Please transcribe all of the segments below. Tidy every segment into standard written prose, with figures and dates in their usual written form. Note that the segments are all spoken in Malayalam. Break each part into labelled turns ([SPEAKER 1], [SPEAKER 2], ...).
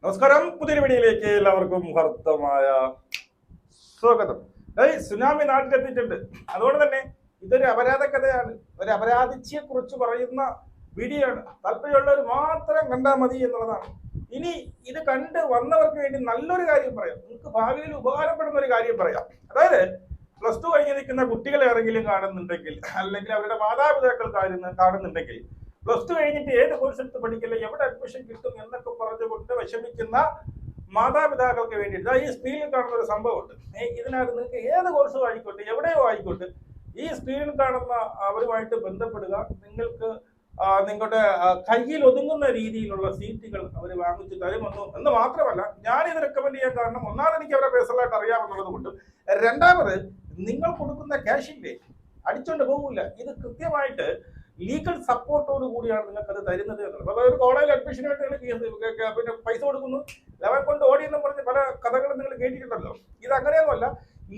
[SPEAKER 1] നമസ്കാരം, പുതിയൊരു വീഡിയോയിലേക്ക് എല്ലാവർക്കും ഹർത്തമായ സ്വാഗതം. സുനാമി നാട്ടിലെത്തിയിട്ടുണ്ട്. അതുകൊണ്ട് തന്നെ ഇതൊരു അപരാധ കഥയാണ്, ഒരു അപരാധിച്ചിയെ കുറിച്ച് പറയുന്ന വീഡിയോ ആണ്. താല്പര്യമുള്ളവർ മാത്രം കണ്ടാൽ മതി എന്നുള്ളതാണ്. ഇനി ഇത് കണ്ട് വന്നവർക്ക് വേണ്ടി നല്ലൊരു കാര്യം പറയാം, നിങ്ങൾക്ക് ഭാവിയിൽ ഉപകാരപ്പെടുന്ന ഒരു കാര്യം പറയാം. അതായത് പ്ലസ് 2 കഴിഞ്ഞ് നിൽക്കുന്ന കുട്ടികളെ ആരെങ്കിലും കാണുന്നുണ്ടെങ്കിൽ, അല്ലെങ്കിൽ അവരുടെ മാതാപിതാക്കൾ കാണുന്നുണ്ടെങ്കിൽ, പ്ലസ് 2 കഴിഞ്ഞിട്ട് ഏത് കോഴ്സ് എടുത്ത് പഠിക്കില്ല, എവിടെ അഡ്മിഷൻ കിട്ടും എന്നൊക്കെ പറഞ്ഞുകൊണ്ട് വിഷമിക്കുന്ന മാതാപിതാക്കൾക്ക് വേണ്ടിയിട്ട് ഈ സ്ക്രീനിൽ കാണുന്ന ഒരു സംഭവമുണ്ട്. ഇതിനകത്ത് നിങ്ങൾക്ക് ഏത് കോഴ്സും ആയിക്കോട്ടെ, എവിടെയോ ആയിക്കോട്ടെ, ഈ സ്ക്രീനിൽ കാണുന്ന അവരുമായിട്ട് ബന്ധപ്പെടുക. നിങ്ങൾക്ക് നിങ്ങളുടെ കയ്യിൽ ഒതുങ്ങുന്ന രീതിയിലുള്ള സീറ്റുകൾ അവർ വാങ്ങിച്ചു തരുമെന്നു എന്ന് മാത്രമല്ല, ഞാനിത് റെക്കമെൻഡ് ചെയ്യാൻ കാരണം ഒന്നാമത് എനിക്ക് അവരെ പേഴ്സണലായിട്ട് അറിയാമെന്നുള്ളത് കൊണ്ടും, രണ്ടാമത് നിങ്ങൾ കൊടുക്കുന്ന ക്യാഷില്ലേ അടിച്ചോണ്ട് പോകില്ല. ഇത് കൃത്യമായിട്ട് ലീഗൽ സപ്പോർട്ടോട് കൂടിയാണ് നിങ്ങൾക്ക് അത് തരുന്നത് എന്നുള്ളത്. അപ്പൊ ഒരു കോളേജിൽ അഡ്മിഷന് വേണ്ടി പിന്നെ പൈസ കൊടുക്കുന്നു, ലെവൻ കൊണ്ട് ഓടിയെന്നും പറഞ്ഞ് പല കഥകളും നിങ്ങൾ കേട്ടിട്ടുണ്ടല്ലോ. ഇത് അങ്ങനെയൊന്നുമല്ല,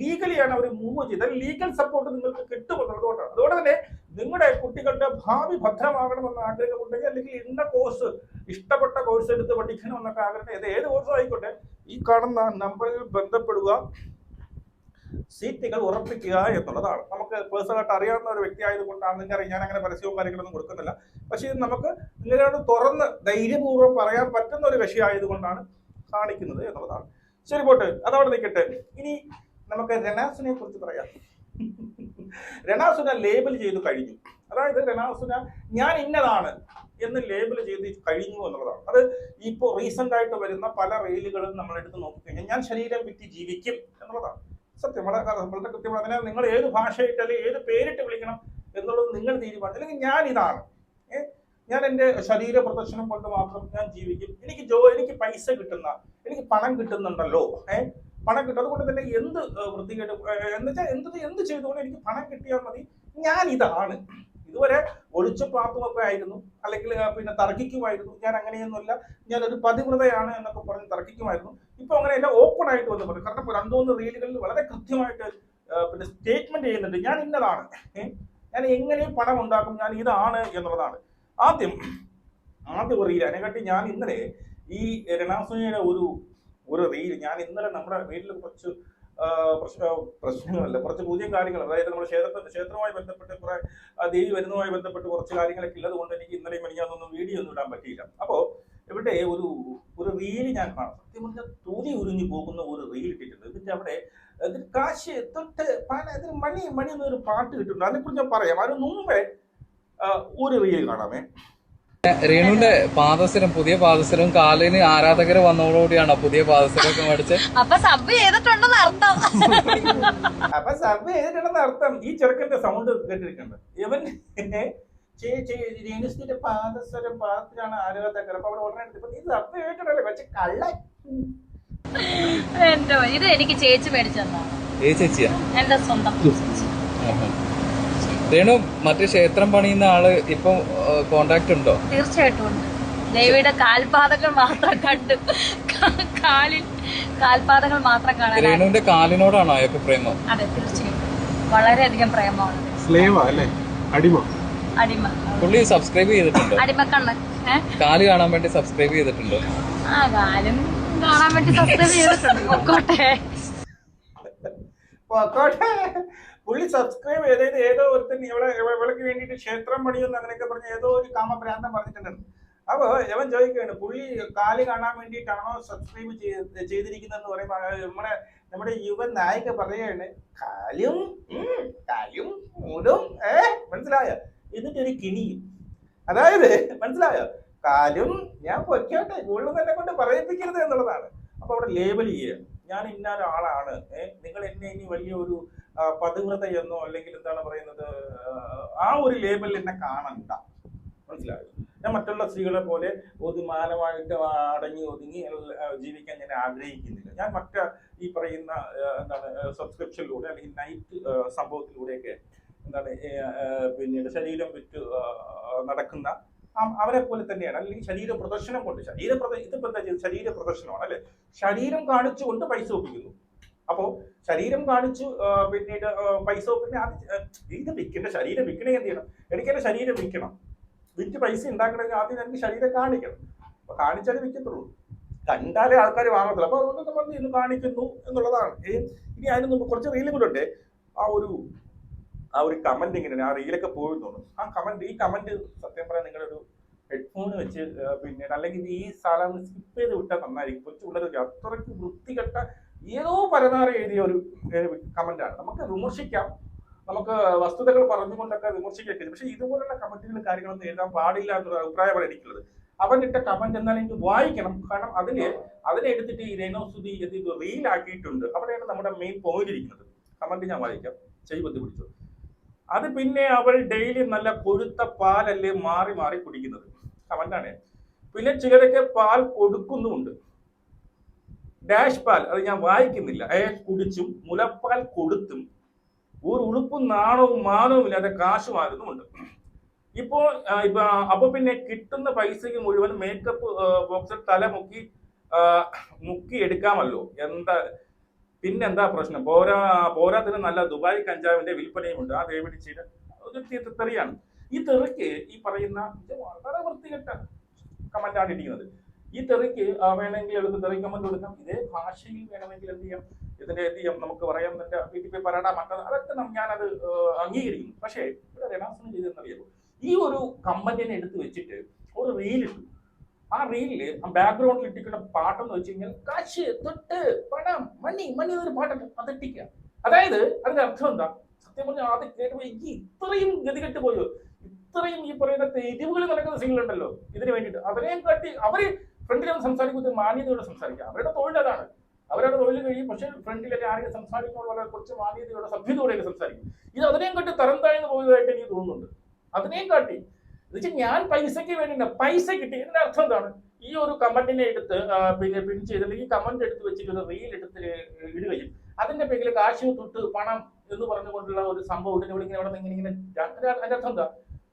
[SPEAKER 1] ലീഗലിയാണ് അവർ മൂവ് ചെയ്തത്. ലീഗൽ സപ്പോർട്ട് നിങ്ങൾക്ക് കിട്ടുമെന്നുള്ളതുകൊണ്ടാണ്. അതുകൊണ്ട് തന്നെ നിങ്ങളുടെ കുട്ടികളുടെ ഭാവി ഭദ്രമാകണമെന്ന് ആഗ്രഹമുണ്ടെങ്കിൽ, അല്ലെങ്കിൽ ഇന്ന കോഴ്സ് ഇഷ്ടപ്പെട്ട കോഴ്സ് എടുത്ത് പഠിക്കണമെന്നൊക്കെ ആഗ്രഹം, ഏത് കോഴ്സും ആയിക്കോട്ടെ, ഈ കാണുന്ന നമ്പറിൽ ബന്ധപ്പെടുക, സീറ്റുകൾ ഉറപ്പിക്കുക എന്നുള്ളതാണ്. നമുക്ക് പേഴ്സണലായിട്ട് അറിയാവുന്ന ഒരു വ്യക്തി ആയതുകൊണ്ടാണ്. നിങ്ങൾക്കറിയാം, ഞാൻ അങ്ങനെ പരസ്യവും കാര്യങ്ങളൊന്നും കൊടുക്കുന്നില്ല. പക്ഷേ ഇത് നമുക്ക് നിങ്ങളോട് തുറന്ന് ധൈര്യപൂർവ്വം പറയാൻ പറ്റുന്ന ഒരു കക്ഷി ആയതുകൊണ്ടാണ് കാണിക്കുന്നത് എന്നുള്ളതാണ്. ശരി, പോട്ടെ, അതവിടെ നിൽക്കട്ടെ. ഇനി നമുക്ക് റെനാസുനെ കുറിച്ച് പറയാം. റെനാസുന ലേബൽ ചെയ്ത് കഴിഞ്ഞു. അതായത് റെനാസുന ഞാൻ ഇന്നതാണ് എന്ന് ലേബൽ ചെയ്ത് കഴിഞ്ഞു എന്നുള്ളതാണ്. അത് ഇപ്പോൾ റീസെന്റ് ആയിട്ട് വരുന്ന പല റീലുകളും നമ്മളെടുത്ത് നോക്കിക്കഴിഞ്ഞാൽ ഞാൻ ശരീരം വിറ്റ് ജീവിക്കും എന്നുള്ളതാണ് സത്യം. വളരെ കൃത്യമാണ്. അതിനാൽ നിങ്ങൾ ഏത് ഭാഷയിട്ട് അല്ലെങ്കിൽ ഏത് പേരിട്ട് വിളിക്കണം എന്നുള്ളത് നിങ്ങൾ തീരുമാനിച്ചു. അല്ലെങ്കിൽ ഞാൻ ഇതാണ്, ഞാൻ എൻ്റെ ശരീര പ്രദർശനം കൊണ്ട് മാത്രം ഞാൻ ജീവിക്കും, എനിക്ക് പൈസ കിട്ടുന്ന, എനിക്ക് പണം കിട്ടുന്നുണ്ടല്ലോ, പണം കിട്ടും, അതുകൊണ്ട് തന്നെ എന്ത് വൃത്തികേട് എന്നുവെച്ചാൽ എന്ത് ചെയ്തുകൊണ്ട് എനിക്ക് പണം കിട്ടിയാൽ മതി, ഞാൻ ഇതാണ്. ഇതുവരെ ഒളിച്ചും പാത്തുമൊക്കെ ആയിരുന്നു, അല്ലെങ്കിൽ പിന്നെ തർക്കിക്കുമായിരുന്നു. ഞാൻ അങ്ങനെയൊന്നുമല്ല, ഞാനൊരു പതിവ്രതയാണ് എന്നൊക്കെ പറഞ്ഞ് തർക്കിക്കുമായിരുന്നു. ഇപ്പൊ അങ്ങനെയല്ല, ഓപ്പൺ ആയിട്ട് വന്ന് പറയും. കാരണം 2-3 റീലുകളിൽ വളരെ കൃത്യമായിട്ട് പിന്നെ സ്റ്റേറ്റ്മെന്റ് ചെയ്യുന്നുണ്ട്, ഞാൻ ഇന്നതാണ്, ഞാൻ എങ്ങനെയും പണം ഉണ്ടാക്കും, ഞാൻ ഇതാണ് എന്നുള്ളതാണ്. ആദ്യം റീൽ അതിനെക്കാട്ടി ഞാൻ ഇന്നലെ ഈ രണാസുനയുടെ ഒരു റീൽ ഞാൻ ഇന്നലെ നമ്മുടെ വീട്ടിൽ കുറച്ച് പ്രശ്നങ്ങളല്ല, കുറച്ച് പുതിയ കാര്യങ്ങൾ, അതായത് നമ്മുടെ ക്ഷേത്രവുമായി ബന്ധപ്പെട്ട് കുറെ ദേവി വരുന്നതുമായി ബന്ധപ്പെട്ട് കുറച്ച് കാര്യങ്ങളൊക്കെ ഉള്ളത് കൊണ്ട് എനിക്ക് ഇന്നലെ മിനിഞ്ഞാന്നൊന്നും വീഡിയോ ഒന്നും ഇടാൻ പറ്റിയില്ല. അപ്പോൾ ഇവിടെ ഒരു റീല് ഞാൻ കാണാം. സത്യം പറഞ്ഞാൽ തൂതി ഉരിഞ്ഞു പോകുന്ന ഒരു റീൽ ഇട്ടിട്ടുണ്ട്. ഇതിന്റെ അവിടെ കാശ് തൊട്ട് ഇതിന് മണി എന്നൊരു പാട്ട് കിട്ടുന്നുണ്ട്. അതിനെക്കുറിച്ച് ഞാൻ പറയാം. അതിന് മുമ്പേ ഒരു റീൽ കാണാമേ.
[SPEAKER 2] രേണുവിന്റെ പാദസരം, പുതിയ പാദസരവും കാലിന് ആരാധകർ വന്നതോടുകൂടിയാണോ പുതിയ പാദസരമൊക്കെ മേടിച്ച്?
[SPEAKER 3] അപ്പൊ സബ് ചെയ്തിട്ടുണ്ടെന്ന്
[SPEAKER 1] അർത്ഥം. ഈ ചെറുക്കന്റെ സൗണ്ട് കേട്ടിരിക്കുന്നത് ഇവൻ രേണുസിന്റെ പാദത്തിലാണ് ആരാധകർ. അപ്പൊ അവിടെ ഉടനെ ഇത് സബ് കേട്ടിട്ടല്ലേ പക്ഷെ കള്ള.
[SPEAKER 3] എന്തോ ഇത് എനിക്ക് ചേച്ചി മേടിച്ചെന്നാ.
[SPEAKER 2] ചേച്ചിയാ?
[SPEAKER 3] എന്റെ സ്വന്തം ചേച്ചി.
[SPEAKER 2] രേണു, മറ്റു ക്ഷേത്രം പണിയുന്ന ആള് ഇപ്പൊ കോണ്ടാക്ട് ഉണ്ടോ?
[SPEAKER 3] തീർച്ചയായിട്ടും ഉണ്ട്. ദേവിയുടെ കാൽപാദങ്ങൾ മാത്രം കണ്ടു, കാൽപാദങ്ങൾ മാത്രം കാണാൻ.
[SPEAKER 2] രേണുവിന്റെ കാലിനോടാണോ അയാൾക്ക് പ്രേമം?
[SPEAKER 3] അതെ, തീർച്ചയായിട്ടും വളരെയധികം പ്രേമമാണ്. അടിമ.
[SPEAKER 2] പുള്ളി സബ്സ്ക്രൈബ് ചെയ്തിട്ടുണ്ടോ?
[SPEAKER 3] അടിമക്കണ്ണൻ.
[SPEAKER 2] കാല് കാണാൻ വേണ്ടി സബ്സ്ക്രൈബ് ചെയ്തിട്ടുണ്ടോ?
[SPEAKER 3] കാലും കാണാൻ വേണ്ടി സബ്സ്ക്രൈബ് ചെയ്തിട്ടുണ്ട്. പൊക്കോട്ടെ.
[SPEAKER 1] പുള്ളി സബ്സ്ക്രൈബ് ചെയ്തത് ഏതോ ഒരുത്തൻ ഇവൾക്ക് വേണ്ടിയിട്ട് ക്ഷേത്രം പണിയെന്ന് അങ്ങനെയൊക്കെ പറഞ്ഞ് ഏതോ ഒരു കാമഭ്രാന്തം പറഞ്ഞിട്ടുണ്ടായിരുന്നു. അപ്പൊ ഇവൻ ചോദിക്കുകയാണ്, പുള്ളി കാല് കാണാൻ വേണ്ടിയിട്ടാണോ സബ്സ്ക്രൈബ് ചെയ്തിരിക്കുന്നതെന്ന് പറയുമ്പോൾ നമ്മുടെ യുവൻ നായിക പറയുകയാണ്, കാലും മൂലും മനസ്സിലായോ, എന്നിട്ടൊരു കിണിയും. അതായത് മനസ്സിലായോ, കാലും ഞാൻ പൊയ്ക്കോട്ടെ, കൂടുതൽ തന്നെ കൊണ്ട് പറയിപ്പിക്കരുത് എന്നുള്ളതാണ്. അപ്പൊ അവിടെ ലേബൽ ചെയ്യുക, ഞാൻ ഇന്ന ഒരാളാണ്, നിങ്ങൾ എന്നെ ഇനി വലിയൊരു പതിവ്രതയെന്നോ അല്ലെങ്കിൽ എന്താണ് പറയുന്നത്, ആ ഒരു ലേബലിൽ എന്നെ കാണണ്ട, മനസ്സിലായോ. ഞാൻ മറ്റുള്ള സ്ത്രീകളെ പോലെ മാനമായിട്ട് അടങ്ങി ഒതുങ്ങി ജീവിക്കാൻ ഞാൻ ആഗ്രഹിക്കുന്നില്ല. ഞാൻ ഈ പറയുന്ന എന്താണ് സബ്സ്ക്രിപ്ഷനിലൂടെ അല്ലെങ്കിൽ നൈറ്റ് സംഭവത്തിലൂടെയൊക്കെ എന്താണ് പിന്നീട് ശരീരം വിറ്റ് നടക്കുന്ന അവരെ പോലെ തന്നെയാണ്. അല്ലെങ്കിൽ ശരീര പ്രദർശനം കൊണ്ട് ഇതിപ്പോ എന്താ ചെയ്ത് ശരീര പ്രദർശനമാണ് അല്ലെ, ശരീരം കാണിച്ചുകൊണ്ട് പൈസ ഒപ്പിക്കുന്നു. അപ്പോ ശരീരം കാണിച്ചു പിന്നീട് പൈസ ഒപ്പിക്കുന്ന ഇത് വിൽക്കേണ്ട, ശരീരം വിൽക്കണേ എന്ത് ചെയ്യണം, എനിക്കെന്റെ ശരീരം വിൽക്കണം, വിറ്റ് പൈസ ഉണ്ടാക്കണമെങ്കിൽ ആദ്യം എനിക്ക് ശരീരം കാണിക്കണം. അപ്പൊ കാണിച്ചാലേ വിൽക്കത്തുള്ളൂ. കണ്ടാലേ ആൾക്കാർ വാങ്ങത്തില്ല. അപ്പൊ അതുകൊണ്ട് നമ്മൾ ഇന്ന് കാണിക്കുന്നു എന്നുള്ളതാണ്. ഇനി അതിന് മുമ്പ് കുറച്ച് റീലും കൂടെ ഉണ്ട്. ആ ഒരു കമന്റ് ഇങ്ങനെയാണ്. ആ റീലൊക്കെ പോയിരുന്നു. ഈ കമന്റ് സത്യം പറയാൻ നിങ്ങളൊരു ഹെഡ്ഫോൺ വെച്ച് പിന്നീട് അല്ലെങ്കിൽ ഈ സാധനം സ്കിപ്പ് ചെയ്ത് വിട്ടാൽ നന്നായിരിക്കും. കൊച്ചു പിള്ളേർക്ക് അത്രയ്ക്ക് വൃത്തികെട്ട ഏതോ പരനാറി എഴുതിയ ഒരു കമന്റാണ്. നമുക്ക് വിമർശിക്കാം, നമുക്ക് വസ്തുതകൾ പറഞ്ഞുകൊണ്ടൊക്കെ വിമർശിക്കൊക്കെ. പക്ഷെ ഇതുപോലുള്ള കമന്റുകളും കാര്യങ്ങളൊന്നും എഴുതാൻ പാടില്ല എന്നൊരു അഭിപ്രായമാണ് എനിക്കുള്ളത്. അവനിട്ട കമന്റ് എന്നാലും എനിക്ക് വായിക്കണം. കാരണം അതിനെ എടുത്തിട്ട് ഈ രേണുസുതി റീലാക്കിയിട്ടുണ്ട്. അവിടെയാണ് നമ്മുടെ മെയിൻ പോയിന്റ് ഇരിക്കുന്നത്. കമന്റ് ഞാൻ വായിക്കാം. ചെയ്ത് പിടിച്ചു. അത് പിന്നെ അവൾ ഡെയിലി നല്ല കൊഴുത്ത പാലല്ലേ മാറി മാറി കുടിക്കുന്നത്. കമന്റാണ്. പിന്നെ ചിലരൊക്കെ പാൽ കൊടുക്കുന്നുമുണ്ട്. ഡാഷ് പാൽ, അത് ഞാൻ വായിക്കുന്നില്ല. കുടിച്ചും മുലപ്പാൽ കൊടുത്തും ഒരു ഉളുപ്പും നാണവും മാനവും ഇല്ലാതെ കാശ് വാരുന്നുമുണ്ട്. അപ്പൊ പിന്നെ കിട്ടുന്ന പൈസക്ക് മുഴുവൻ മേക്കപ്പ് ബോക്സിൽ തല മുക്കി എടുക്കാമല്ലോ. പിന്നെന്താ പ്രശ്നം? പോരാത്തിന് നല്ല ദുബായ് കഞ്ചാവിന്റെ വിൽപ്പനയും ഉണ്ട്. ആ ദേവിടിച്ചിട്ട് ഒരു തെറിയാണ്. ഈ തെറിക്ക് ഈ പറയുന്ന വളരെ വൃത്തികെട്ട കമന്റാണ് ഇരിക്കുന്നത്. ഈ തെറിക്ക് വേണമെങ്കിൽ എടുത്ത് തെറി കമന്റ് കൊടുക്കാം. ഇതേ ഭാഷയിൽ വേണമെങ്കിൽ എന്ത് ചെയ്യാം നമുക്ക് പറയാം. എന്റെ വീട്ടിൽ പോയി പറയണം മറ്റത് അതൊക്കെ ഞാനത് അംഗീകരിക്കുന്നു. പക്ഷേ ഇവിടെ രേണാസുനി ചെയ്തെന്നറിയാമോ? ഈ ഒരു കമന്റിനെ എടുത്ത് വെച്ചിട്ട് ഒരു റീലിട്ടു. ആ റീലില് ബാക്ക്ഗ്രൗണ്ടിൽ ഇട്ടിക്കുന്ന പാട്ടെന്ന് വെച്ച് കഴിഞ്ഞാൽ കാശ്, തൊട്ട്, പണം, മണി എന്നൊരു പാട്ടുണ്ട്. അതിട്ടിക്കുക. അതായത് അതിന്റെ അർത്ഥം എന്താ? സത്യം പറഞ്ഞാൽ ആദ്യം കേട്ടപ്പോൾ ഇത്രയും ഗതികെട്ട് പോയോ? ഇത്രയും ഈ പറയുന്ന തെരുവുകൾ നടക്കുന്ന സീനുകളുണ്ടല്ലോ ഇതിന് വേണ്ടിയിട്ട്. അവരെയും കാട്ടി അവര് ഫ്രണ്ടിലൊന്നും സംസാരിക്കുന്നത് മാന്യതയോടെ സംസാരിക്കുക. അവരുടെ തൊഴിൽ അതാണ്. അവരുടെ തൊഴിൽ കഴിയും. പക്ഷെ ഫ്രണ്ടിലൊക്കെ ആരെങ്കിലും സംസാരിക്കുമ്പോൾ കുറച്ച് മാന്യതയോടെ സഭ്യതയോടെയൊക്കെ സംസാരിക്കും. ഇത് അതിനെയും കാട്ടി തരം താഴ്ന്നു പോയതായിട്ട് എനിക്ക് തോന്നുന്നുണ്ട്. അതിനെയും കാട്ടി എന്നുവെച്ചാൽ ഞാൻ പൈസയ്ക്ക് വേണ്ടി പൈസ കിട്ടി. ഇതിന്റെ അർത്ഥം എന്താണ്? ഈ ഒരു കമന്റിനെ എടുത്ത് പിൻ ചെയ്തിട്ട് ഈ കമന്റ് എടുത്ത് വെച്ചിട്ട് ഒരു റീൽ എടുത്ത് ഇടുകയും അതിന്റെ പേരിൽ കാശ്, തൊട്ട്, പണം എന്ന് പറഞ്ഞുകൊണ്ടുള്ള ഒരു സംഭവം ഇങ്ങനെ അതിന്റെ അർത്ഥം എന്താ?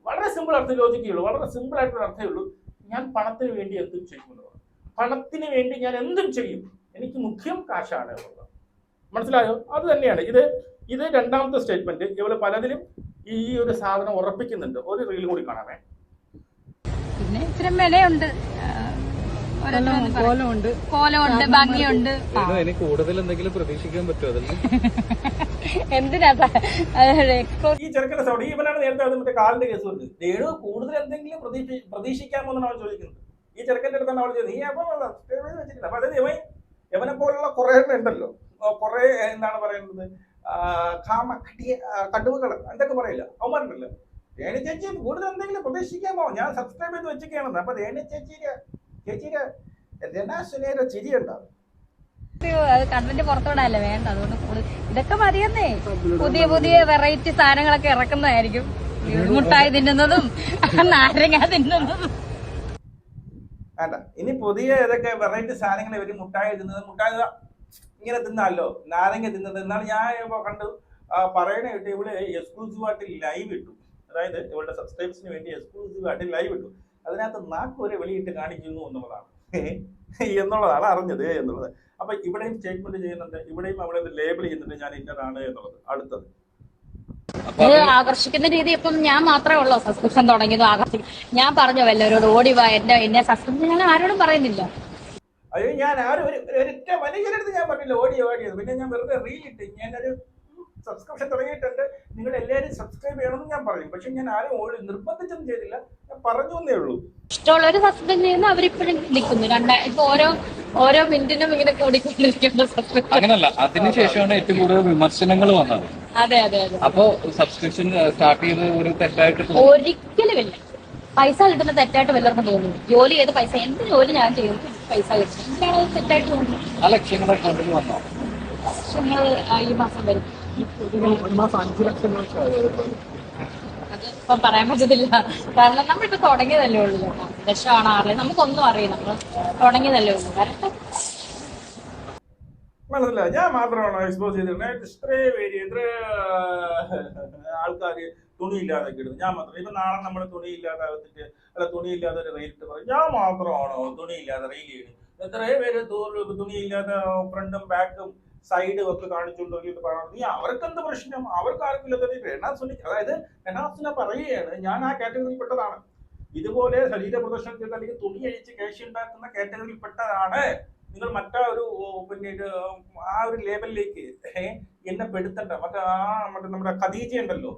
[SPEAKER 1] വളരെ സിമ്പിൾ അർത്ഥം ലോജിക്കുള്ളൂ. വളരെ സിമ്പിൾ ആയിട്ടുള്ള അർത്ഥമേ ഉള്ളൂ. ഞാൻ പണത്തിന് വേണ്ടി എന്തും ചെയ്യുമെന്നുള്ളത്. പണത്തിന് വേണ്ടി ഞാൻ എന്തും ചെയ്യും. എനിക്ക് മുഖ്യം കാശാണ് എന്നുള്ളത്. മനസ്സിലായോ? അത് തന്നെയാണ് ഇത് രണ്ടാമത്തെ സ്റ്റേറ്റ്മെന്റ്. ഇവള് പലതിലും ഈ ഒരു സാധനം ഉറപ്പിക്കുന്നുണ്ട്. ഒരു റീൽ കൂടി കാണാമേ.
[SPEAKER 3] പിന്നെ ഇച്ചിരി വിലയുണ്ട്, കോലമുണ്ട്, ഭംഗിയുണ്ട്.
[SPEAKER 2] എനിക്ക് കൂടുതൽ എന്തെങ്കിലും പ്രതീക്ഷിക്കാൻ പറ്റുമോ? അതല്ലേ
[SPEAKER 3] എന്തിനാ
[SPEAKER 1] ഈ ചെറുക്കന്റെ സൗണ്ട് ഇവനാണ് നേരത്തെ മറ്റേ കാലിന്റെ കേസ് പറഞ്ഞത്. രേണു കൂടുതൽ എന്തെങ്കിലും പ്രതീക്ഷിക്കാമോ എന്നാണ് അവൾ ചോദിക്കുന്നത്. ഈ ചെറുക്കന്റെ അടുത്താണ് അവൾ ചോദിച്ചത്. നീ അപ്പൊ വെച്ചിട്ടില്ല. അപ്പൊ അതായത് യവനെ പോലുള്ള കുറെ ഉണ്ടല്ലോ, കുറെ എന്താണ് പറയുന്നത്, കടുവകൾ എന്തൊക്കെ പറയില്ല അവന്മാരുണ്ടല്ലോ. രേണു ചേച്ചി കൂടുതൽ എന്തെങ്കിലും പ്രതീക്ഷിക്കാമോ? ഞാൻ സബ്സ്ക്രൈബ് ചെയ്ത് വെച്ചിരിക്കുകയാണെന്ന്. അപ്പൊ രേണു ചേച്ചിയുടെ രേണാസുനിയുടെ ചിരി ഉണ്ടാവും.
[SPEAKER 3] അത് കണ്ടന്റ് പുറത്തോടല്ലേ വേണ്ട. അതുകൊണ്ട് ഇതൊക്കെ മതിയെന്നേ. പുതിയ വെറൈറ്റി സാധനങ്ങളൊക്കെ ഇറക്കുന്നതായിരിക്കും. മുട്ടായി തിന്നുന്നതും നാരങ്ങ തിന്നുന്നതും.
[SPEAKER 1] വേണ്ട, ഇനി പുതിയ ഏതൊക്കെ വെറൈറ്റി സാധനങ്ങൾ ഇവര് മുട്ടായി ഇങ്ങനെ തിന്നാലോ, നാരങ്ങ തിന്നത് എന്നാണ് ഞാൻ കണ്ടു പറയണ കേട്ട്. ഇവിടെ എക്സ്ക്ലൂസീവ് ആയിട്ട് ലൈവ് ഇട്ടു. അതായത് ഇവളുടെ സബ്സ്ക്രൈബേഴ്സിന് വേണ്ടി എക്സ്ക്ലൂസീവ് ആയിട്ട് ലൈവ് ഇട്ടു. അതിനകത്ത് നാക്ക് വരെ വെളിയിട്ട് കാണിക്കുന്നു എന്നുള്ളതാണ് അറിഞ്ഞത് എന്നുള്ളത്. അപ്പൊ ഇവിടെയും സ്റ്റേറ്റ്മെന്റ് ചെയ്യുന്നുണ്ട്, ഇവിടെയും അവിടെ ലേബിൾ ചെയ്യുന്നുണ്ട് ഞാൻ ഇന്നതാണ് എന്നുള്ളത്. അടുത്തത്
[SPEAKER 3] ആകർഷിക്കുന്ന രീതി. ഇപ്പം ഞാൻ മാത്രമേ ഉള്ളൂ സബ്സ്ക്രിപ്ഷൻ തുടങ്ങിയത് ആകർഷിക്കും. ഞാൻ പറഞ്ഞു വല്ലവരോട് ഓടി വാ എന്നെ സബ്സ്ക്രിപ്ഷൻ ഞാൻ ആരോടും പറയുന്നില്ല.
[SPEAKER 1] അയ്യോ, ഞാൻ ആരും ഒരൊറ്റ മനുഷ്യരടുത്ത് ഞാൻ പറഞ്ഞില്ല ഓടിയത്. പിന്നെ ഞാൻ വെറുതെ റീൽ ഇട്ട് ഞാനൊരു സബ്സ്ക്രിപ്ഷൻ തുടങ്ങിയിട്ടുണ്ട്, നിങ്ങൾ എല്ലാവരും സബ്സ്ക്രൈബ് ചെയ്യണമെന്ന് ഞാൻ പറയും. പക്ഷെ ഞാൻ ആരും നിർബന്ധിച്ചൊന്നും ചെയ്തില്ല, ഞാൻ പറഞ്ഞു എന്നേ ഉള്ളൂ.
[SPEAKER 3] ഇഷ്ടമുള്ളവര് സബ്സ്ക്രൈബ് ചെയ്യുന്ന അവരിപ്പോഴും നിൽക്കുന്നു. ഇപ്പൊ ഓരോ മിനിറ്റിനും ഇങ്ങനെ കൂടിക്കൊണ്ടിരിക്കുന്ന സബ്സ്ക്രിപ്ഷൻ.
[SPEAKER 2] അങ്ങനല്ല, അതിനുശേഷമാണ് ഏറ്റവും കൂടുതൽ വിമർശനങ്ങൾ വന്നത്.
[SPEAKER 3] അതെ.
[SPEAKER 2] അപ്പൊ സബ്സ്ക്രിപ്ഷൻ സ്റ്റാർട്ട് ചെയ്ത് ഒരു തെറ്റായിട്ട്
[SPEAKER 3] ഒരിക്കലും ഇല്ല. പൈസ കിട്ടുന്ന തെറ്റായിട്ട് വല്ലവർക്കും തോന്നുന്നു. ജോലി ചെയ്ത് പൈസ, എന്ത് ജോലി ഞാൻ ചെയ്യുന്നു പൈസ കിട്ടും. എന്താണ് തെറ്റായിട്ട് തോന്നുന്നത്?
[SPEAKER 2] ആ ലക്ഷ്യങ്ങൾ അക്കൗണ്ടിൽ വന്നോ?
[SPEAKER 3] ലക്ഷങ്ങൾ ഈ മാസം വരും.
[SPEAKER 2] 5 ലക്ഷം
[SPEAKER 3] അതിപ്പം പറയാൻ പറ്റത്തില്ല. കാരണം നമ്മളിപ്പോ തുടങ്ങിയതല്ലേ ഉള്ളൂ. ലക്ഷമാണ് 6 നമുക്കൊന്നും അറിയാം. നമ്മൾ തുടങ്ങിയതല്ലേ ഉള്ളൂ. വരട്ടെ.
[SPEAKER 1] മനസ്സിലായി. ഞാൻ മാത്രമാണോ എക്സ്പോസ് ചെയ്തിരുന്നത്? എത്ര ആൾക്കാർ തുണിയില്ലാതെ ഇടുന്നു. ഞാൻ മാത്രം. ഇപ്പൊ നാളെ നമ്മൾ തുണിയില്ലാതെ തുണിയില്ലാതെ ഒരു റീൽ ഇട്ട് പറയും ഞാൻ മാത്രമാണോ തുണിയില്ലാതെ റീൽ ചെയ്യുന്നത്? എത്രയോ പേര് തുണിയില്ലാതെ ഫ്രണ്ടും ബാക്കും സൈഡും ഒക്കെ കാണിച്ചുകൊണ്ടിരിക്കുന്നത് പറയണം. നീ അവർക്കെന്ത് പ്രശ്നം? അവർക്ക് ആർക്കില്ലാത്ത രേണാസുനി, അതായത് രേണാസുന പറയുകയാണ് ഞാൻ ആ കാറ്റഗറിയിൽ പെട്ടതാണ്. ഇതുപോലെ ശരീര പ്രദർശനം ചെയ്ത് അല്ലെങ്കിൽ തുണി അഴിച്ച് കേശ ഉണ്ടാക്കുന്ന കാറ്റഗറിയിൽപ്പെട്ടതാണ് നിങ്ങൾ മറ്റൊരു പിന്നീട് ആ ഒരു ലേബലിലേക്ക് എന്നെ പെടുത്തണ്ട. മറ്റേ നമ്മുടെ ഖദീജ ഉണ്ടല്ലോ,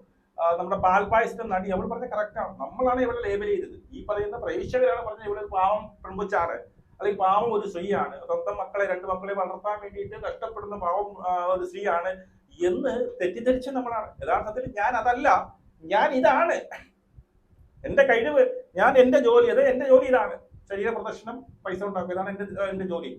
[SPEAKER 1] നമ്മുടെ പാൽപായസത്തെ നടി, അവൾ പറഞ്ഞ കറക്റ്റാണ്. നമ്മളാണ് ഇവിടെ ലേബൽ ചെയ്തത്. ഈ പറയുന്ന പ്രേക്ഷകരാണ് പറഞ്ഞത് ഇവിടെ ഒരു പാവം പെൺകൊച്ചാണ്, അല്ലെങ്കിൽ പാവം ഒരു സ്ത്രീയാണ്, സ്വന്തം മക്കളെ 2 മക്കളെ വളർത്താൻ വേണ്ടിയിട്ട് കഷ്ടപ്പെടുന്ന പാവം ഒരു സ്ത്രീയാണ് എന്ന് തെറ്റിദ്ധരിച്ച നമ്മളാണ്. യഥാർത്ഥത്തിൽ ഞാൻ അതല്ല, ഞാൻ ഇതാണ്. എന്റെ കഴിവ്, ഞാൻ എന്റെ ജോലി, അത് എന്റെ ജോലി ഇതാണ്. ശരീര പ്രദർശനം, പൈസ ഉണ്ടാക്കുക, ഇതാണ് എന്റെ ജോലി.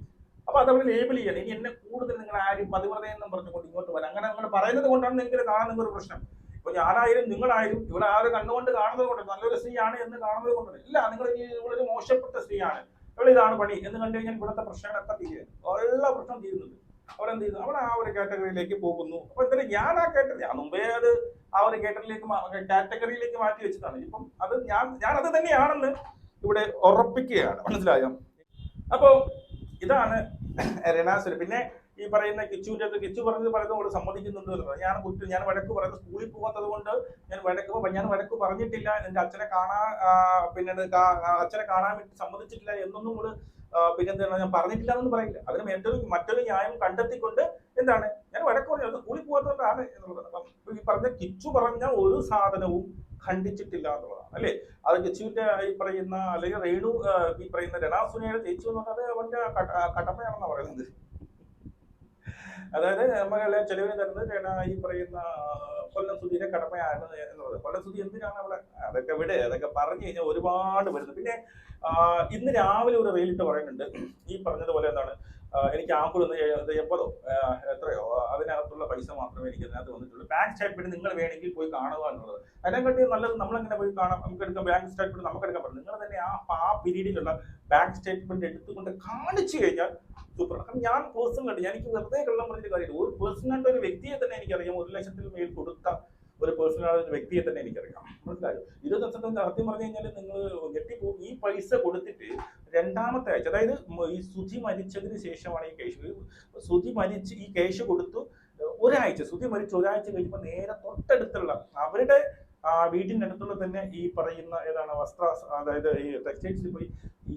[SPEAKER 1] അപ്പൊ അതവിടെ ലേബൽ ചെയ്യണം. ഇനി എന്നെ കൂടുതൽ നിങ്ങൾ ആരും പതിവ്രതയെന്നും പറഞ്ഞുകൊണ്ട് ഇങ്ങോട്ട് വരാം. അങ്ങനെ നിങ്ങൾ പറയുന്നത് കൊണ്ടാണ് നിങ്ങൾക്ക് കാണുന്ന ഒരു പ്രശ്നം. ഇപ്പൊ ഞാനായാലും നിങ്ങളായാലും ഇവിടെ ആ ഒരു കണ്ണുകൊണ്ട് കാണുന്നത് കൊണ്ട് നല്ലൊരു സ്ത്രീയാണ് എന്ന് കാണുന്നത് കൊണ്ടാണ്. ഇല്ല, നിങ്ങൾ ഇവളൊരു മോശപ്പെട്ട സ്ത്രീയാണ്, ഇവിടെ ഇതാണ് പണി എന്ന് കണ്ടു കഴിഞ്ഞാൽ ഇവിടുത്തെ പ്രശ്നങ്ങളൊക്കെ തീരുക, എല്ലാ പ്രശ്നം തീരുന്നുണ്ട്. അവരെന്ത് ചെയ്യുന്നു, അവിടെ ആ ഒരു കാറ്റഗറിയിലേക്ക് പോകുന്നു. അപ്പൊ എന്തായാലും ഞാൻ ആ കാറ്റഗറി, ഞാൻ മുമ്പേ അത് ആ ഒരു കാറ്റഗറിയിലേക്ക് മാറ്റി വെച്ചതാണ്. ഇപ്പം അത് ഞാൻ അത് തന്നെയാണെന്ന് ഇവിടെ ഉറപ്പിക്കുകയാണ്. മനസ്സിലായോ? അപ്പോ ഇതാണ് രണാസുര. പിന്നെ ഈ പറയുന്ന കിച്ചു പറഞ്ഞത് പലതും സമ്മതിക്കുന്നുണ്ട് എന്നുള്ളത്. ഞാൻ വഴക്ക് പറയുന്നത് സ്കൂളിൽ പോകാത്തത് കൊണ്ട് ഞാൻ വഴക്ക് പറഞ്ഞിട്ടില്ല, എന്റെ അച്ഛനെ പിന്നീട് അച്ഛനെ കാണാൻ വേണ്ടി സമ്മതിച്ചിട്ടില്ല എന്നൊന്നും കൂടെ പിന്നെന്താണ് ഞാൻ പറഞ്ഞിട്ടില്ല എന്നൊന്നും പറയില്ല. അതിന് മറ്റൊരു ന്യായം കണ്ടെത്തിക്കൊണ്ട് എന്താണ് ഞാൻ വഴക്ക് പറഞ്ഞത് സ്കൂളിൽ പോകാത്തതുകൊണ്ടാണ് എന്നുള്ളത്. അപ്പം ഈ പറഞ്ഞ കിച്ചു പറഞ്ഞ ഒരു സാധനവും ഖണ്ഡിച്ചിട്ടില്ല എന്നുള്ളതാണ് അല്ലേ. അത് കിച്ചുവിന്റെ ഈ പറയുന്ന അല്ലെങ്കിൽ റേണു ഈ പറയുന്ന രണാസുനയുടെ ചേച്ചി എന്ന് പറഞ്ഞത് അവന്റെ കടമയാണെന്നാ പറയുന്നത്. അതായത് നമ്മളെ ചെലവിന് തരുന്നത് ഈ പറയുന്ന കൊല്ലം സുധിയുടെ കടമയാണ് എന്നുള്ളത്. കൊല്ലം സുധി എന്തിനാണ് അവിടെ, അതൊക്കെ അതൊക്കെ പറഞ്ഞു കഴിഞ്ഞാൽ ഒരുപാട് വരുന്നത്. പിന്നെ ഇന്ന് രാവിലെ ഒരു റീലിട്ട് പറയുന്നുണ്ട്, ഈ പറഞ്ഞതുപോലെ എന്താണ് എനിക്ക് ആപ്പിൾ 80 എത്രയോ അതിനകത്തുള്ള പൈസ മാത്രമേ എനിക്ക് അതിനകത്ത് വന്നിട്ടുള്ളൂ. ബാങ്ക് സ്റ്റേറ്റ്മെന്റ് നിങ്ങൾ വേണമെങ്കിൽ പോയി കാണുക എന്നുള്ളത്. അതിനെക്കാട്ടി നല്ലത് നമ്മളെങ്ങനെ പോയി കാണാം, നമുക്ക് എടുക്കാം. ബാങ്ക് സ്റ്റേറ്റ്മെന്റ് നമുക്ക് എടുക്കാൻ പറ്റും. നിങ്ങൾ തന്നെ ആ പീരീഡിലുള്ള ബാങ്ക് സ്റ്റേറ്റ്മെന്റ് എടുത്തുകൊണ്ട് കാണിച്ചു കഴിഞ്ഞാൽ സൂപ്പർ. കാരണം ഞാൻ പേഴ്സണലായിട്ട് എനിക്ക് വെറുതെ കള്ളം പറഞ്ഞിട്ട് കാര്യമില്ല. ഒരു പേഴ്സണലായിട്ട് ഒരു വ്യക്തിയെ തന്നെ എനിക്കറിയാം, 1 ലക്ഷത്തിൽ മേൽ കൊടുത്ത ഒരു പേഴ്സണലായിട്ട് ഒരു വ്യക്തിയെ തന്നെ എനിക്കറിയാം. മനസ്സിലായോ? ഇത് സത്യം പറഞ്ഞു കഴിഞ്ഞാൽ നിങ്ങൾ ഞെട്ടിപ്പോകും. ഈ പൈസ കൊടുത്തിട്ട് 2ാമത്തെ ആഴ്ച, അതായത് ഈ സുധി മരിച്ചതിന് ശേഷമാണ് ഈ കേസ്. സുധി മരിച്ച് ഈ കേസ് കൊടുത്തു സുധി മരിച്ച് ഒരാഴ്ച കഴിയുമ്പോൾ നേരെ തൊട്ടടുത്തുള്ള അവരുടെ വീടിന്റെ അടുത്തുള്ള തന്നെ ഈ പറയുന്ന ഏതാണ് അതായത് ഈ ടെക്സ്റ്റൈൽസിൽ പോയി ഈ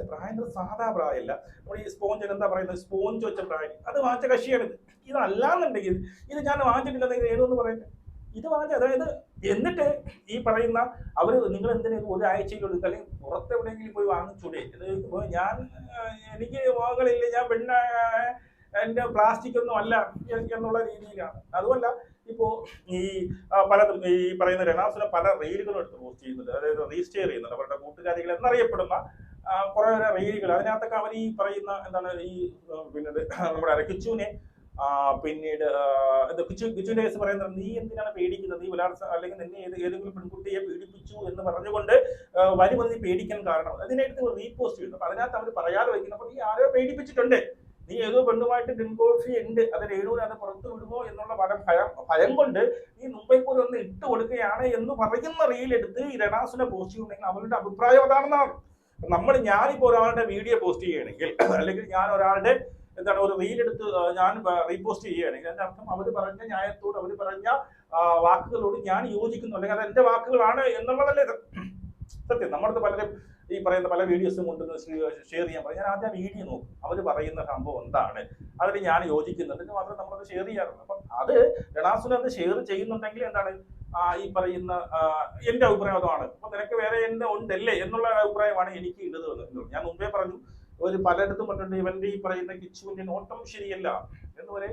[SPEAKER 1] പ്രായം സാധാ പ്രായമല്ല, നമ്മൾ ഈ സ്പോഞ്ച് എന്താ പറയുന്നത്, സ്പോഞ്ച് വെച്ച പ്രായം, അത് വാങ്ങിച്ച കക്ഷിയാണ്. ഇതല്ലാന്നുണ്ടെങ്കിൽ ഇത് ഞാൻ വാങ്ങിച്ചിട്ടില്ലെന്നെങ്കിൽ ഏതൊന്ന് പറയട്ടെ, ഇത് വാങ്ങിച്ച അതായത്. എന്നിട്ട് ഈ പറയുന്ന അവര് നിങ്ങൾ എന്തിനും ഒരാഴ്ചയിൽ കൊടുക്കുക, അല്ലെങ്കിൽ പുറത്തെവിടെയെങ്കിലും പോയി വാങ്ങിച്ചൂടെ? ഇത് എനിക്ക് മോഹങ്ങളില്ല, ഞാൻ എന്റെ പ്ലാസ്റ്റിക് ഒന്നും അല്ല എന്നുള്ള രീതിയിലാണ്. അതുമല്ല ഇപ്പോ ഈ പലതും ഈ പറയുന്ന രണാസുര പല റീലുകളും എടുത്ത് പോസ്റ്റ് ചെയ്യുന്നുണ്ട്, അതായത് രജിസ്റ്റർ ചെയ്യുന്നുണ്ട് അവരുടെ കൂട്ടുകാരികൾ എന്നറിയപ്പെടുന്ന കുറെ റീലുകൾ. അതിനകത്തൊക്കെ അവർ ഈ പറയുന്ന എന്താണ് ഈ പിന്നീട് നമ്മുടെ കിച്ചുവിനെ പിന്നീട് കിച്ചുവിന്റെ കേസ് പറയുന്നത്, നീ എന്തിനാണ് പേടിക്കുന്നത്, നീ ബലാത്സംഗം അല്ലെങ്കിൽ നിന്നെ ഏതെങ്കിലും പെൺകുട്ടിയെ പീഡിപ്പിച്ചു എന്ന് പറഞ്ഞുകൊണ്ട് വന്ന് നീ പേടിക്കാൻ കാരണം, അതിനായിട്ട് റീപോസ്റ്റ് ചെയ്യുന്നു. അപ്പൊ അതിനകത്ത് അവർ പറയാതെ വയ്ക്കുന്നു, അപ്പൊ നീ ആരോ പേടിപ്പിച്ചിട്ടുണ്ട്, നീ ഏതോ പെണ്ണുമായിട്ട് ഡിൻകോഫി ഉണ്ട്, അത് രേണുവിനെ അത് പുറത്തു വിടുമോ എന്നുള്ള ഭയം കൊണ്ട് നീ മുംബൈ പോലും ഒന്ന് ഇട്ട് കൊടുക്കുകയാണ് എന്ന് പറയുന്ന റീലെടുത്ത് ഈ രണാസുനെ പോസ്റ്റ് ചെയ്യുന്നുണ്ടെങ്കിൽ അവരുടെ അഭിപ്രായം അതാണെന്നാണ്. ഞാനിപ്പോ ഒരാളുടെ വീഡിയോ പോസ്റ്റ് ചെയ്യുകയാണെങ്കിൽ, അല്ലെങ്കിൽ ഞാൻ ഒരാളുടെ എന്താണ് ഒരു റീലെടുത്ത് ഞാൻ റീപോസ്റ്റ് ചെയ്യുകയാണെങ്കിൽ അതിന്റെ അർത്ഥം അവർ പറഞ്ഞ ന്യായത്തോട്, അവർ പറഞ്ഞ വാക്കുകളോട് ഞാൻ യോജിക്കുന്നു, അല്ലെങ്കിൽ അത് എന്റെ വാക്കുകളാണ് എന്നുള്ളതല്ലേ സത്യം. നമ്മുടെ പലരും ഈ പറയുന്ന പല വീഡിയോസും കൊണ്ടുവന്ന് ഷെയർ ചെയ്യാൻ പറയും. ഞാൻ ആദ്യം വീഡിയോ നോക്കും, അവർ പറയുന്ന സംഭവം എന്താണ്, അതിൽ ഞാൻ യോജിക്കുന്നുണ്ട് മാത്രമേ നമ്മളത് ഷെയർ ചെയ്യാറുള്ളൂ. അപ്പം അത് രണാസുന അത് ഷെയർ ചെയ്യുന്നുണ്ടെങ്കിൽ എന്താണ് ഈ പറയുന്ന എന്റെ അഭിപ്രായം അതാണ്. അപ്പൊ നിനക്ക് വേറെ എന്നെ ഉണ്ടല്ലേ എന്നുള്ള അഭിപ്രായമാണ് എനിക്ക് ഉള്ളത് എന്ന് ഞാൻ മുമ്പേ പറഞ്ഞു. ഒരു പലയിടത്തും പറഞ്ഞിട്ടുണ്ട് ഇവന്റെ ഈ പറയുന്ന കിച്ചുവിന്റെ നോട്ടം ശരിയല്ല എന്ന് വരെ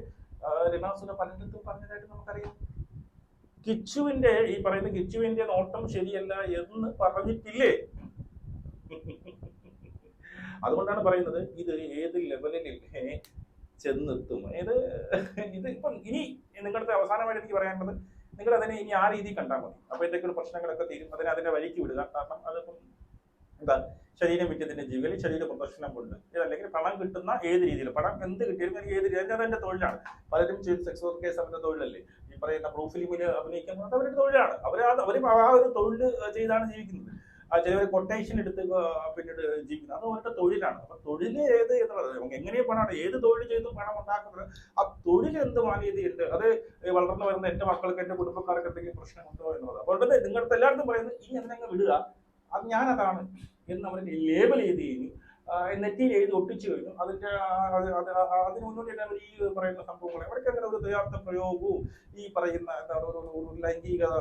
[SPEAKER 1] രണാസുന പലയിടത്തും പറഞ്ഞതായിട്ട് നമുക്കറിയാം. കിച്ചുവിന്റെ ഈ പറയുന്ന കിച്ചുവിന്റെ നോട്ടം ശരിയല്ല എന്ന് പറഞ്ഞിട്ടില്ലേ? അതുകൊണ്ടാണ് പറയുന്നത് ഇത് ഏത് ലെവലിൽ ചെന്നെത്തും. ഇത് ഇപ്പം ഇനി നിങ്ങളുടെ അവസാനമായിട്ട് എനിക്ക് പറയാനുള്ളത്, നിങ്ങൾ അതിനെ ഇനി ആ രീതിയിൽ കണ്ടാൽ മതി. അപ്പൊ എന്തൊക്കെയുള്ള പ്രശ്നങ്ങളൊക്കെ തീരും. അതിന്റെ വഴിക്ക് വിടുക. കാരണം അതിപ്പം എന്താ ശരീരം വിറ്റതിന്റെ ജീവികളിൽ ശരീര പ്രദർശനം കൊണ്ട് ഇതല്ലെങ്കിൽ പണം കിട്ടുന്ന ഏത് രീതിയിൽ പണം എന്ത് കിട്ടിയാലും എനിക്ക് ഏത് രീതി അതെന്റെ തൊഴിലാണ്. പലരും സെക്സ് വർക്ക് കേസ് അവരുടെ തൊഴിലല്ലേ. ഈ പറയുന്ന ബ്ലൂ ഫിലിമിൽ അഭിനയിക്കുന്നത് അവരുടെ തൊഴിലാണ്. അവർ ആ ഒരു തൊഴിൽ ചെയ്താണ് ജീവിക്കുന്നത്. ചിലവർ കൊട്ടേഷൻ എടുത്ത് പിന്നീട് ജീവിക്കുന്നത് അത് അവരുടെ തൊഴിലാണ്. അപ്പൊ തൊഴിൽ ഏത് എന്നുള്ളത് എങ്ങനെയും പണമാണ്, ഏത് തൊഴിൽ ചെയ്തും പണം ഉണ്ടാക്കുന്നത്. ആ തൊഴിൽ എന്ത് മാന്യതയുണ്ട്, അത് വളർന്നു വരുന്ന എന്റെ മക്കൾക്ക് എന്റെ കുടുംബക്കാർക്ക് എന്തെങ്കിലും പ്രശ്നമുണ്ടോ എന്നുള്ളത്. അതുകൊണ്ട് നിങ്ങൾക്ക് എല്ലായിടത്തും പറയുന്നത് ഇനി എന്തെങ്കിലും വിടുക, അത് ഞാനതാണ് എന്ന് അവർ ലേബൽ ചെയ്ത് കഴിഞ്ഞു, നെറ്റിയിൽ എഴുതി ഒട്ടിച്ചു കഴിഞ്ഞു. അതിന്റെ അതിന് മുന്നോട്ട് അവർ ഈ പറയുന്ന സംഭവങ്ങളെ അവർക്ക് അങ്ങനെ ഒരു യഥാർത്ഥ പ്രയോഗവും ഈ പറയുന്ന എന്താണ് ഒരു ലൈംഗികത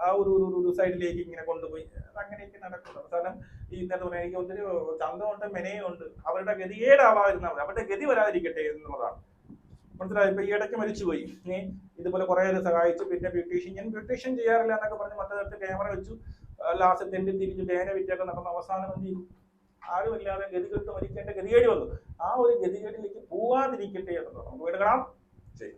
[SPEAKER 1] ആ ഒരു സൈഡിലേക്ക് ഇങ്ങനെ കൊണ്ടുപോയി അങ്ങനെയൊക്കെ നടക്കുന്നത്. അവസാനം ഈ എന്താ പറയുക, എനിക്ക് ഒത്തിരി ചന്തമുണ്ട് മെനയുണ്ട്, അവരുടെ ഗതികേടാവാതിരുന്നാൽ മതി, അവരുടെ ഗതി വരാതിരിക്കട്ടെ എന്നുള്ളതാണ്. മനസ്സിലായി? ഇപ്പൊ ഈ ഇടയ്ക്ക് മരിച്ചുപോയി, ഇതുപോലെ കുറെ പേര് സഹായിച്ചു, പിന്നെ ഞാൻ ബ്യൂട്ടീഷ്യൻ ചെയ്യാറില്ല എന്നൊക്കെ പറഞ്ഞ് മറ്റേ ക്യാമറ വെച്ചു, ലാസ്റ്റ് തെണ്ടി തിരിച്ച് തേന വിറ്റൊക്കെ നടന്ന അവസാനം എന്ത് ചെയ്തു? ആരുമില്ലാതെ ഗതികെട്ട് മരിക്കേണ്ട ഗതികേടി വന്നു. ആ ഒരു ഗതികേടിലേക്ക് പോവാതിരിക്കട്ടെ എന്നുള്ളത് നമുക്ക് വീട് കാണാം. ശരി.